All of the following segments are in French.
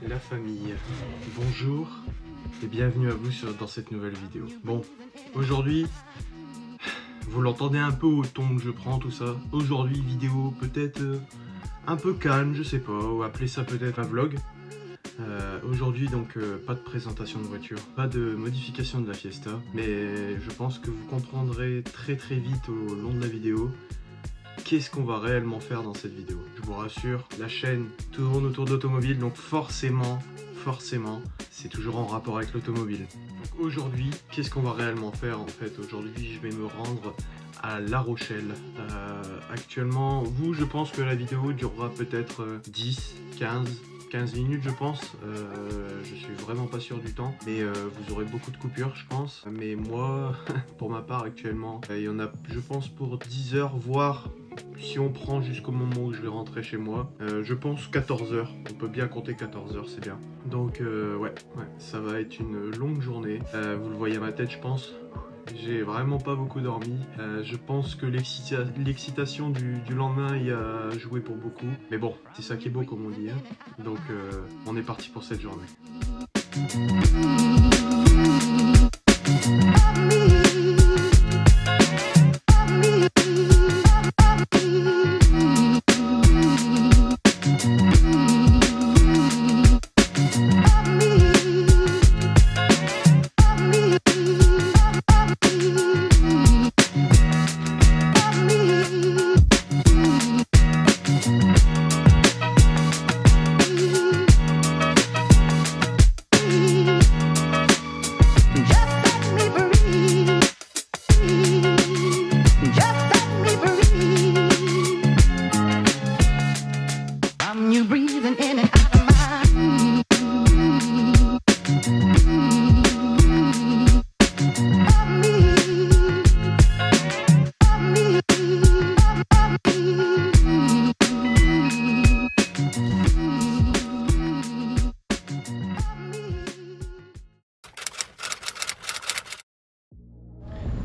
La famille, bonjour et bienvenue à vous dans cette nouvelle vidéo. Bon, aujourd'hui, vous l'entendez un peu au ton que je prends, tout ça. Aujourd'hui, vidéo peut-être un peu calme, je sais pas, ou appelez ça peut-être un vlog. Aujourd'hui donc pas de présentation de voiture, pas de modification de la Fiesta, mais je pense que vous comprendrez très vite au long de la vidéo qu'est-ce qu'on va réellement faire dans cette vidéo. Je vous rassure, la chaîne tourne autour d'automobile, donc forcément, c'est toujours en rapport avec l'automobile. Donc aujourd'hui, qu'est-ce qu'on va réellement faire en fait? Aujourd'hui, je vais me rendre à La Rochelle. Actuellement, je pense que la vidéo durera peut-être 15 minutes je pense, je suis vraiment pas sûr du temps, mais vous aurez beaucoup de coupures je pense, mais moi pour ma part actuellement il y en a je pense pour 10 heures, voire si on prend jusqu'au moment où je vais rentrer chez moi, je pense 14 heures, on peut bien compter 14 heures, c'est bien. Donc ouais, ça va être une longue journée, vous le voyez à ma tête je pense. J'ai vraiment pas beaucoup dormi, je pense que l'excitation du lendemain y a joué pour beaucoup, mais bon, c'est ça qui est beau comme on dit, hein. Donc on est parti pour cette journée.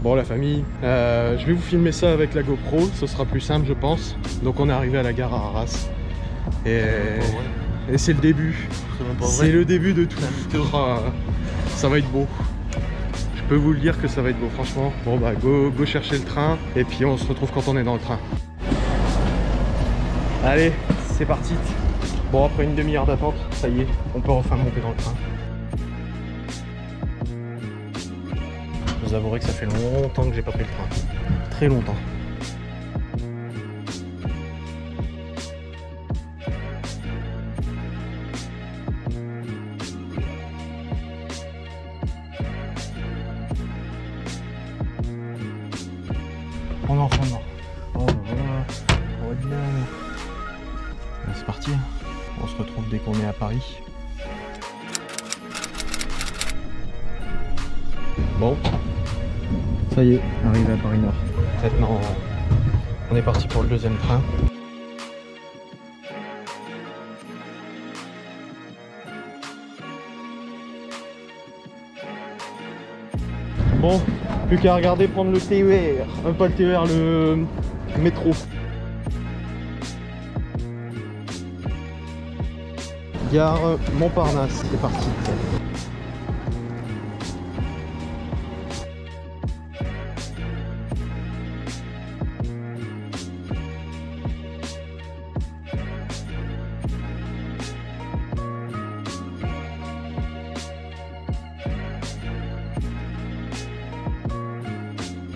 Bon la famille, je vais vous filmer ça avec la GoPro, ce sera plus simple je pense. Donc on est arrivé à la gare à Arras. Et c'est le début. C'est le début de tout. Ça va être beau. Je peux vous le dire que ça va être beau franchement. Bon bah go chercher le train et puis on se retrouve quand on est dans le train. Allez, c'est parti. Bon après une demi-heure d'attente, ça y est, on peut enfin monter dans le train. Je vous avouerai que ça fait longtemps que j'ai pas pris le train. Très longtemps. On est en train de voir. Oh voilà. C'est parti. On se retrouve dès qu'on est à Paris. Bon. Ça y est, arrivé à Paris Nord. Maintenant, on est parti pour le deuxième train. Bon, plus qu'à regarder prendre le TER, pas le TER, le métro. Gare Montparnasse, c'est parti.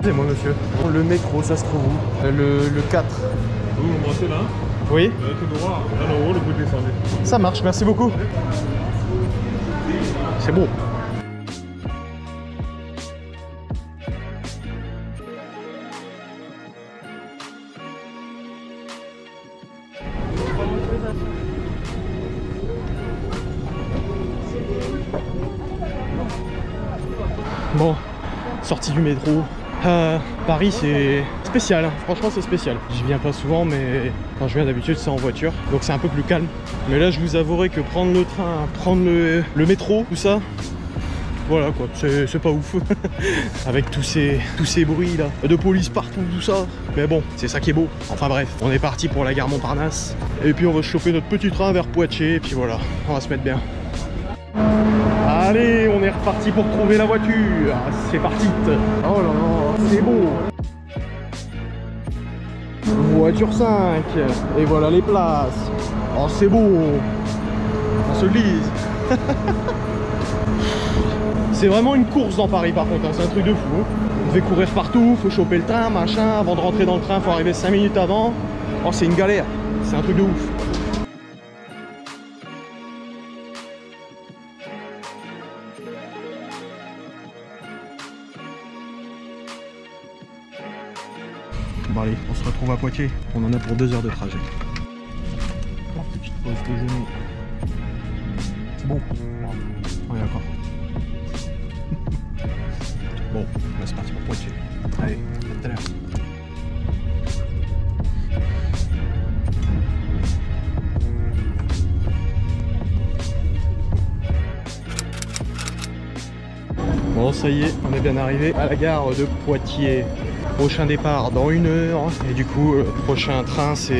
Excusez-moi monsieur, le métro ça se trouve où? Le 4. Vous m'embrassez là? Oui. Tout droit, là en haut, le bout de descendre. Ça marche, merci beaucoup. C'est beau. Bon, sortie du métro. Paris c'est spécial, hein. Franchement c'est spécial. J'y viens pas souvent mais quand je viens d'habitude c'est en voiture. Donc c'est un peu plus calme. Mais là je vous avouerai que prendre le train, prendre le métro, tout ça, voilà quoi, c'est pas ouf. Avec tous ces bruits là, de police partout, tout ça. Mais bon, c'est ça qui est beau. Enfin bref, on est parti pour la gare Montparnasse. Et puis on va choper notre petit train vers Poitiers et puis voilà, on va se mettre bien. Allez, on est reparti pour trouver la voiture. C'est parti. Oh là là, c'est beau. Voiture 5. Et voilà les places. Oh, c'est beau. On se glisse. C'est vraiment une course dans Paris par contre, hein. C'est un truc de fou. Hein. On devait courir partout, faut choper le train, machin. Avant de rentrer dans le train, faut arriver 5 minutes avant. Oh, c'est une galère. C'est un truc de ouf. Bon allez, on se retrouve à Poitiers. On en a pour 2 heures de trajet. Petite pause déjeuner. C'est bon. On est d'accord. Bon, là c'est parti pour Poitiers. Allez, à tout à l'heure. Bon, ça y est, on est bien arrivé à la gare de Poitiers. Prochain départ dans 1 heure. Et du coup, le prochain train, ce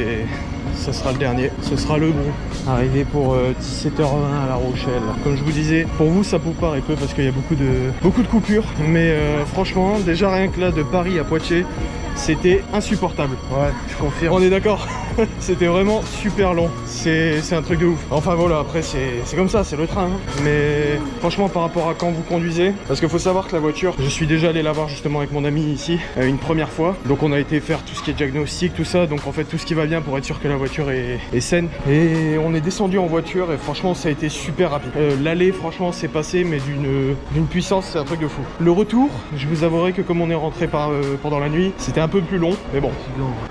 sera le dernier. Ce sera le bon. Arrivé pour 17h20 à La Rochelle. Comme je vous disais, pour vous, ça peut paraître peu parce qu'il y a beaucoup de coupures. Mais franchement, déjà rien que là, de Paris à Poitiers, c'était insupportable. Ouais, je confirme. On est d'accord. C'était vraiment super long. C'est un truc de ouf. Enfin voilà, après c'est comme ça, c'est le train. Hein. Mais franchement, par rapport à quand vous conduisez, parce qu'il faut savoir que la voiture, je suis déjà allé la voir justement avec mon ami ici une première fois. Donc on a été faire tout ce qui est diagnostic, tout ça. Donc en fait tout ce qui va bien pour être sûr que la voiture est saine. Et on est descendu en voiture et franchement ça a été super rapide. L'aller franchement c'est passé mais d'une puissance, c'est un truc de fou. Le retour, je vous avouerai que comme on est rentré pendant la nuit, c'était un peu plus long. Mais bon,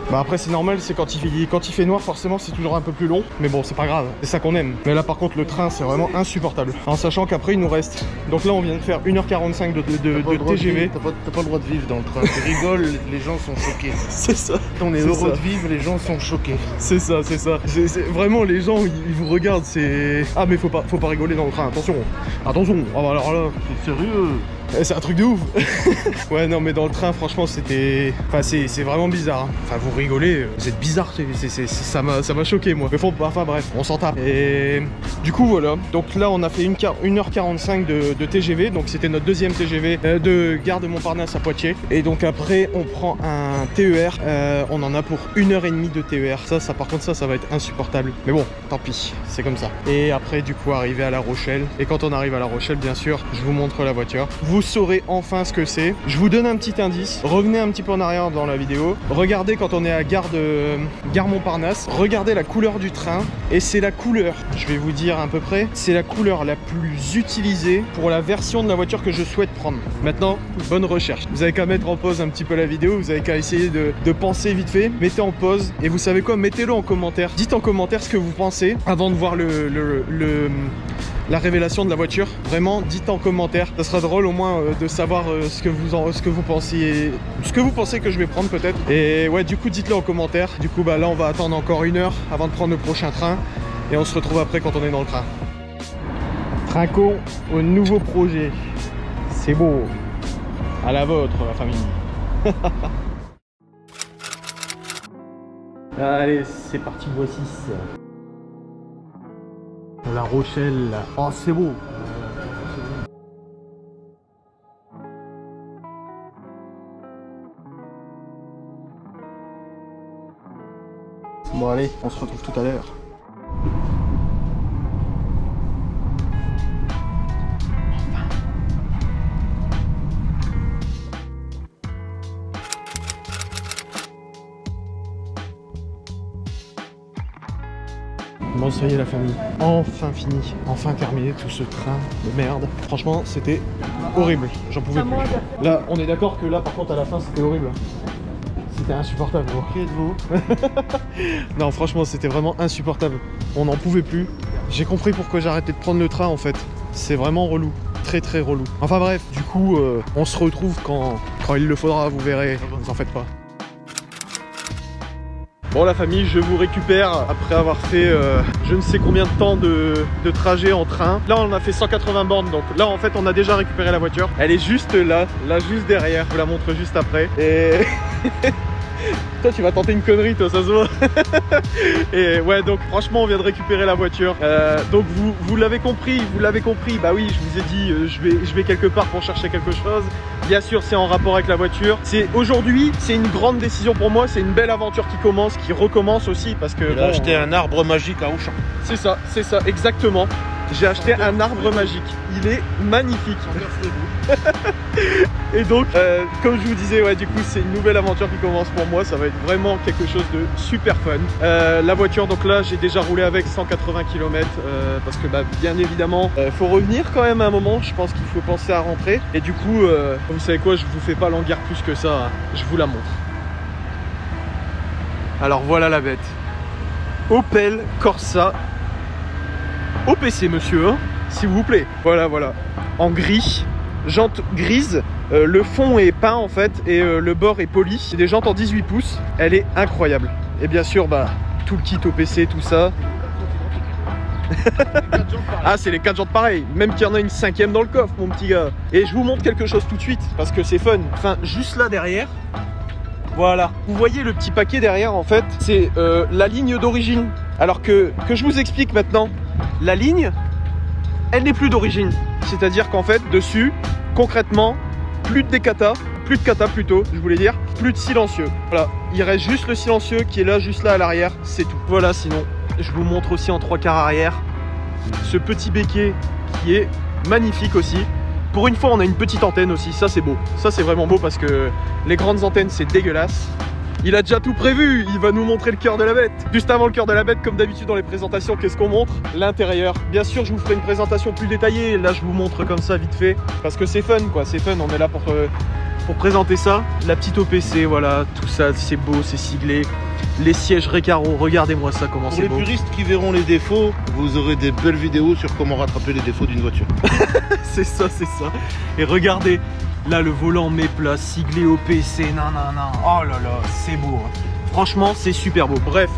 bah après c'est normal, c'est quand il fait noir forcément c'est toujours un peu plus long. Mais bon c'est pas grave, c'est ça qu'on aime. Mais là par contre le train c'est vraiment insupportable. En sachant qu'après il nous reste, donc là on vient de faire 1h45 de TGV. T'as pas le droit de vivre dans le train. Tu rigoles, les gens sont choqués. C'est ça. On est heureux de vivre, les gens sont choqués. C'est ça, c'est ça. Vraiment les gens ils vous regardent, c'est... Ah mais faut pas rigoler dans le train, attention. Attention, oh, bah alors là... C'est sérieux. C'est un truc de ouf. Ouais non mais dans le train franchement c'était... Enfin c'est vraiment bizarre hein. Enfin vous rigolez, vous êtes bizarre, ça m'a choqué moi. Mais enfin bref, on s'en tape. Et du coup voilà, donc là on a fait 1h45 de TGV. Donc c'était notre deuxième TGV de Gare de Montparnasse à Poitiers. Et donc après on prend un TER, on en a pour 1h30 de TER. Ça par contre ça va être insupportable. Mais bon, tant pis, c'est comme ça. Et après du coup arriver à La Rochelle. Et quand on arrive à La Rochelle bien sûr, je vous montre la voiture. Vous saurez enfin ce que c'est. Je vous donne un petit indice. Revenez un petit peu en arrière dans la vidéo. Regardez quand on est à Gare Montparnasse. Regardez la couleur du train. Et c'est la couleur, je vais vous dire à peu près, c'est la couleur la plus utilisée pour la version de la voiture que je souhaite prendre. Maintenant, bonne recherche. Vous avez qu'à mettre en pause un petit peu la vidéo. Vous avez qu'à essayer de penser vite fait. Mettez en pause. Et vous savez quoi? Mettez-le en commentaire. Dites en commentaire ce que vous pensez avant de voir la révélation de la voiture. Vraiment, dites en commentaire. Ça sera drôle au moins de savoir ce que vous pensez que je vais prendre peut-être. Et ouais, du coup, dites-le en commentaire. Du coup, bah là, on va attendre encore 1 heure avant de prendre le prochain train. Et on se retrouve après quand on est dans le train. Trinco au nouveau projet. C'est beau. À la vôtre, la famille. Allez, c'est parti, voici. La Rochelle. Oh, c'est beau. Bon allez, on se retrouve tout à l'heure. Bon ça y est la famille, enfin fini, enfin terminé tout ce train de merde. Franchement c'était horrible, j'en pouvais plus. Là on est d'accord que là par contre à la fin c'était horrible. C'était insupportable. Qui êtes-vous? Non franchement c'était vraiment insupportable. On n'en pouvait plus. J'ai compris pourquoi j'ai arrêté de prendre le train en fait. C'est vraiment relou, très très relou. Enfin bref, du coup on se retrouve quand il le faudra, vous verrez, ne vous en faites pas. Bon la famille, je vous récupère après avoir fait je ne sais combien de temps de trajet en train. Là on a fait 180 bornes, donc là en fait on a déjà récupéré la voiture. Elle est juste là juste derrière, je vous la montre juste après. Et Toi tu vas tenter une connerie toi, ça se voit. Et ouais, donc franchement on vient de récupérer la voiture. Donc vous l'avez compris, bah oui, je vous ai dit je vais quelque part pour chercher quelque chose. Bien sûr c'est en rapport avec la voiture. Aujourd'hui c'est une grande décision pour moi, c'est une belle aventure qui recommence aussi parce que Il a acheté un arbre magique à Auchan. C'est ça, exactement. J'ai acheté un arbre magique. Il est magnifique. Et donc, comme je vous disais, ouais, du coup, c'est une nouvelle aventure qui commence pour moi. Ça va être vraiment quelque chose de super fun. La voiture, donc là, j'ai déjà roulé avec 180 km parce que, bah, bien évidemment, faut revenir quand même à un moment. Je pense qu'il faut penser à rentrer. Et du coup, vous savez quoi, je vous fais pas languir plus que ça. Hein. Je vous la montre. Alors voilà la bête. Opel Corsa OPC, monsieur, hein, s'il vous plaît. Voilà, en gris, jantes grises, le fond est peint en fait et le bord est poli. C'est des jantes en 18 pouces, elle est incroyable. Et bien sûr, bah, tout le kit OPC, tout ça. Ah, c'est les 4 jantes pareilles, même qu'il y en a une 5e dans le coffre, mon petit gars. Et je vous montre quelque chose tout de suite, parce que c'est fun. Enfin, juste là derrière, voilà. Vous voyez le petit paquet derrière, en fait, c'est la ligne d'origine. Alors que je vous explique maintenant, la ligne, elle n'est plus d'origine. C'est-à-dire qu'en fait, dessus, concrètement, plus de décata, plus de cata plutôt, je voulais dire, plus de silencieux. Voilà, il reste juste le silencieux qui est là, juste là à l'arrière, c'est tout. Voilà, sinon, je vous montre aussi en 3/4 arrière ce petit béquet qui est magnifique aussi. Pour une fois, on a une petite antenne aussi, ça c'est beau. Ça c'est vraiment beau parce que les grandes antennes, c'est dégueulasse. Il a déjà tout prévu, il va nous montrer le cœur de la bête. Juste avant le cœur de la bête, comme d'habitude dans les présentations, qu'est-ce qu'on montre? L'intérieur. Bien sûr, je vous ferai une présentation plus détaillée. Là, je vous montre comme ça, vite fait. Parce que c'est fun, quoi. C'est fun, on est là pour présenter ça. La petite OPC, voilà, tout ça, c'est beau, c'est siglé. Les sièges Recaro, regardez-moi ça, comment c'est beau. Pour les puristes qui verront les défauts, vous aurez des belles vidéos sur comment rattraper les défauts d'une voiture. C'est ça. Et regardez, là, le volant méplat, siglé OPC, non. Oh là là, c'est beau. Hein. Franchement, c'est super beau. Bref,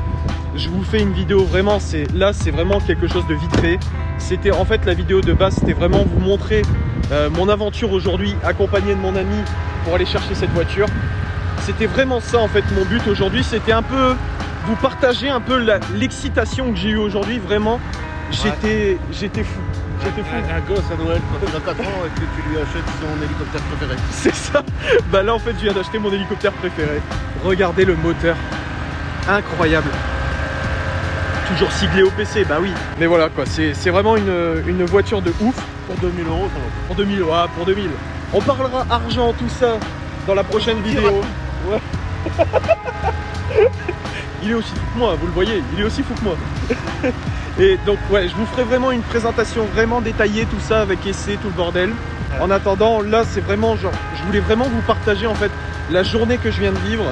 je vous fais une vidéo vraiment, là, c'est vraiment quelque chose de vite fait. C'était en fait la vidéo de base, c'était vraiment vous montrer mon aventure aujourd'hui, accompagné de mon ami pour aller chercher cette voiture. C'était vraiment ça en fait mon but aujourd'hui, c'était un peu vous partager un peu l'excitation que j'ai eue aujourd'hui. Vraiment, j'étais fou. Un gosse à Noël quand il a 4 ans et que tu lui achètes son hélicoptère préféré. C'est ça. Bah là en fait je viens d'acheter mon hélicoptère préféré. Regardez le moteur. Incroyable. Toujours siglé OPC, bah oui. Mais voilà quoi, c'est vraiment une voiture de ouf. Pour 2000 €, ça va. Pour 2000, ouais, pour 2000. On parlera argent, tout ça dans la prochaine vidéo. Ouais. Il est aussi fou que moi, vous le voyez, il est aussi fou que moi. Et donc ouais, je vous ferai vraiment une présentation vraiment détaillée, tout ça avec essai, tout le bordel. Ouais. En attendant, là c'est vraiment genre, je voulais vraiment vous partager en fait la journée que je viens de vivre.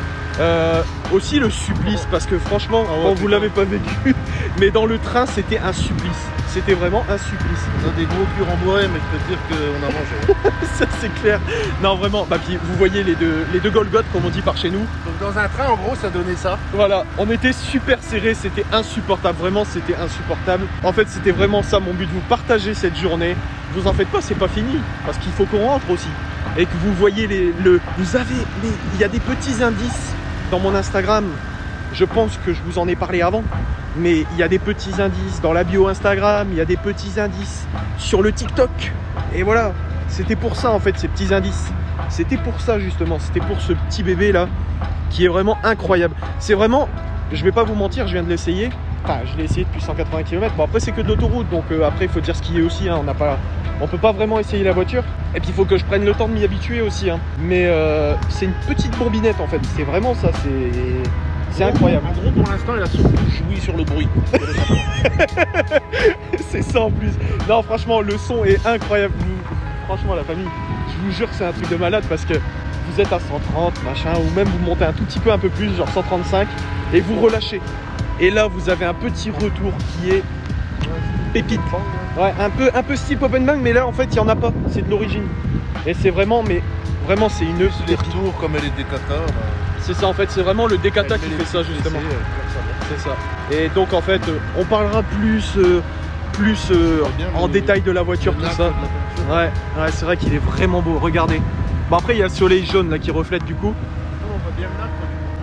Aussi le supplice, parce que franchement, bon, vous l'avez pas vécu, mais dans le train c'était un supplice. C'était vraiment un supplice. On a des gros curs en bois, mais je peux te dire qu'on a mangé. Ça c'est clair. Non vraiment, bah, puis vous voyez les deux Golgoth comme on dit par chez nous. Donc dans un train en gros ça donnait ça. Voilà, on était super serrés, c'était insupportable, vraiment c'était insupportable. En fait c'était vraiment ça mon but, vous partager cette journée. Vous en faites pas, c'est pas fini, parce qu'il faut qu'on rentre aussi. Et que vous voyez il y a des petits indices dans mon Instagram. Je pense que je vous en ai parlé avant, mais il y a des petits indices dans la bio Instagram, il y a des petits indices sur le TikTok. Et voilà, c'était pour ça en fait ces petits indices. C'était pour ça justement, c'était pour ce petit bébé là qui est vraiment incroyable. C'est vraiment, je vais pas vous mentir, je viens de l'essayer. Enfin, je l'ai essayé depuis 180 km. Bon après c'est que de l'autoroute, donc après il faut dire ce qui est aussi. Hein. On peut pas vraiment essayer la voiture. Et puis il faut que je prenne le temps de m'y habituer aussi. Hein. Mais c'est une petite bourbinette en fait. C'est vraiment ça. C'est incroyable. En gros, pour l'instant, il a surtout joui sur le bruit. C'est ça en plus. Non, franchement, le son est incroyable. Franchement, la famille, je vous jure que c'est un truc de malade parce que vous êtes à 130, machin, ou même vous montez un tout petit peu, un peu plus, genre 135, et vous relâchez. Et là, vous avez un petit retour qui est pépite. Ouais, un peu style Pop & Bang, mais là, en fait, il n'y en a pas. C'est de l'origine. Et c'est vraiment, mais vraiment, c'est une... Les retours, comme elle est décata. Bah... C'est ça, en fait, c'est vraiment le décata qui fait ça, justement. C'est ça. Et donc, en fait, on parlera plus en détail de la voiture, tout ça. Ouais, c'est vrai qu'il est vraiment beau, regardez. Bon, après, il y a le soleil jaune là qui reflète du coup. On voit bien le nacre.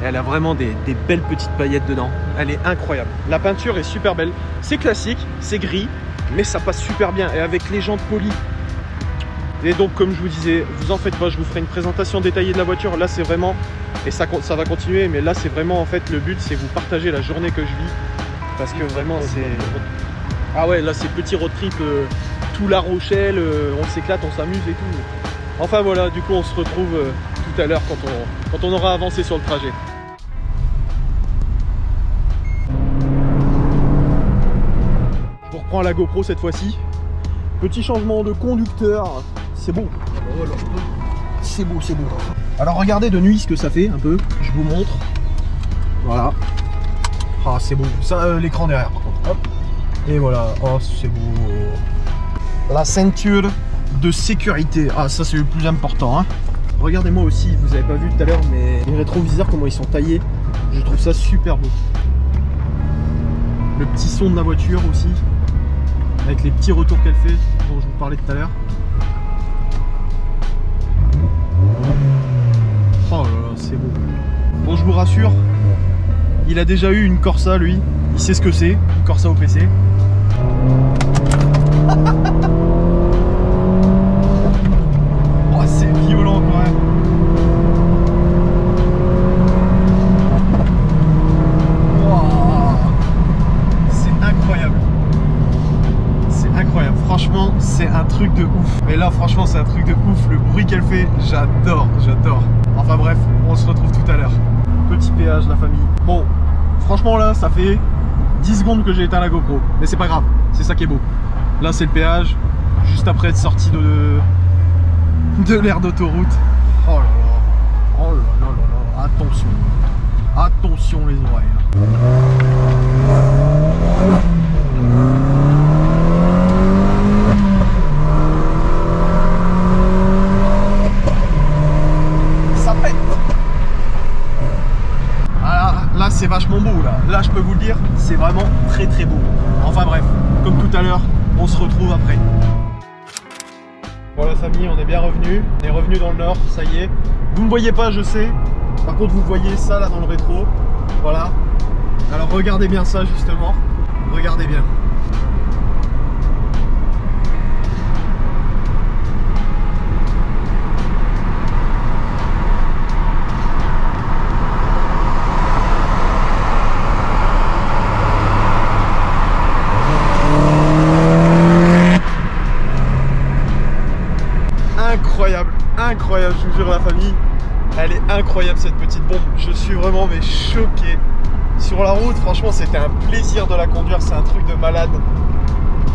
Et elle a vraiment des belles petites paillettes dedans. Elle est incroyable. La peinture est super belle. C'est classique, c'est gris, mais ça passe super bien. Et avec les jantes polies. Et donc, comme je vous disais, vous en faites pas, je vous ferai une présentation détaillée de la voiture. Là, c'est vraiment, et ça va continuer, mais là, c'est vraiment, en fait, le but, c'est vous partager la journée que je vis. Parce que vraiment, c'est... Ah ouais, là, c'est petit road trip, tout La Rochelle, on s'éclate, on s'amuse et tout. Enfin, voilà, du coup, on se retrouve tout à l'heure quand on aura avancé sur le trajet. Je reprends la GoPro cette fois-ci. Petit changement de conducteur. C'est beau. C'est beau, c'est beau. Alors regardez de nuit ce que ça fait un peu. Je vous montre. Voilà. Ah c'est beau. Ça l'écran derrière par contre. Hop. Et voilà. Oh c'est beau. La ceinture de sécurité. Ah ça c'est le plus important. Hein. Regardez-moi aussi, vous avez pas vu tout à l'heure, mais les rétroviseurs comment ils sont taillés. Je trouve ça super beau. Le petit son de la voiture aussi. Avec les petits retours qu'elle fait, dont je vous parlais tout à l'heure. Oh là là, c'est beau. Bon, je vous rassure, il a déjà eu une Corsa, lui. Il sait ce que c'est, une Corsa au PC. Oh, c'est violent quand même. Incroyable, franchement c'est un truc de ouf. Mais là franchement c'est un truc de ouf, le bruit qu'elle fait, j'adore, j'adore. Enfin bref, on se retrouve tout à l'heure. Petit péage la famille. Bon, franchement là ça fait 10 secondes que j'ai éteint la GoPro. Mais c'est pas grave, c'est ça qui est beau. Là c'est le péage, juste après être sorti de l'aire d'autoroute. Oh là là, oh là là là là, attention. Attention les oreilles. C'est vachement beau là je peux vous le dire, c'est vraiment très très beau. Enfin bref, comme tout à l'heure, on se retrouve après. Bon la famille, on est bien revenu, on est revenu dans le nord, ça y est. Vous ne voyez pas je sais, par contre vous voyez ça là dans le rétro, voilà. Alors regardez bien ça justement, regardez bien. Incroyable, incroyable, je vous jure la famille, elle est incroyable cette petite bombe, je suis vraiment mais choqué. Sur la route, franchement c'était un plaisir de la conduire, c'est un truc de malade.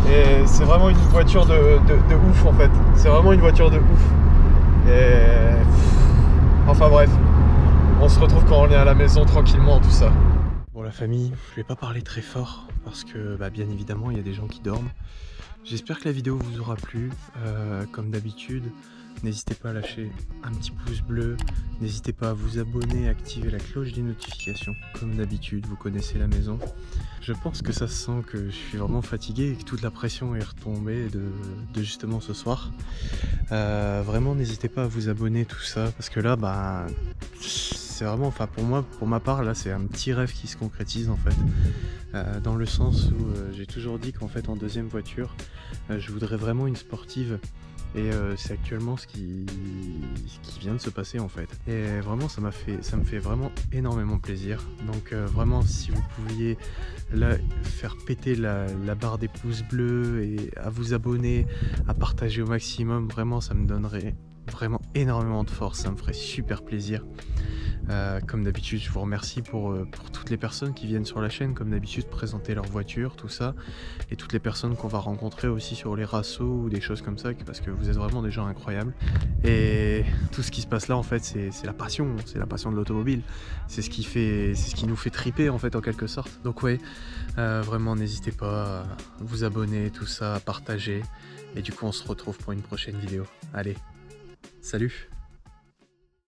Et c'est vraiment une voiture de ouf en fait, c'est vraiment une voiture de ouf. Et... Enfin bref, on se retrouve quand on est à la maison tranquillement, tout ça. Bon la famille, je vais pas parler très fort parce que bien évidemment il y a des gens qui dorment. J'espère que la vidéo vous aura plu, comme d'habitude, n'hésitez pas à lâcher un petit pouce bleu, n'hésitez pas à vous abonner, à activer la cloche des notifications, comme d'habitude, vous connaissez la maison. Je pense que ça se sent que je suis vraiment fatigué et que toute la pression est retombée de justement ce soir. Vraiment n'hésitez pas à vous abonner, tout ça, parce que là, c'est vraiment, enfin pour moi, pour ma part, là c'est un petit rêve qui se concrétise en fait. Dans le sens où j'ai toujours dit qu'en fait en deuxième voiture je voudrais vraiment une sportive et c'est actuellement ce qui vient de se passer en fait, et vraiment ça me fait vraiment énormément plaisir. Donc vraiment si vous pouviez là faire péter la barre des pouces bleus et à vous abonner, à partager au maximum, vraiment ça me donnerait vraiment énormément de force, ça me ferait super plaisir. Comme d'habitude je vous remercie pour toutes les personnes qui viennent sur la chaîne, comme d'habitude présenter leur voiture, tout ça, et toutes les personnes qu'on va rencontrer aussi sur les rassos ou des choses comme ça, parce que vous êtes vraiment des gens incroyables. Et tout ce qui se passe là en fait c'est la passion de l'automobile, c'est ce qui nous fait triper en fait en quelque sorte. Donc ouais, vraiment n'hésitez pas à vous abonner, tout ça, à partager, et du coup on se retrouve pour une prochaine vidéo. Allez, salut!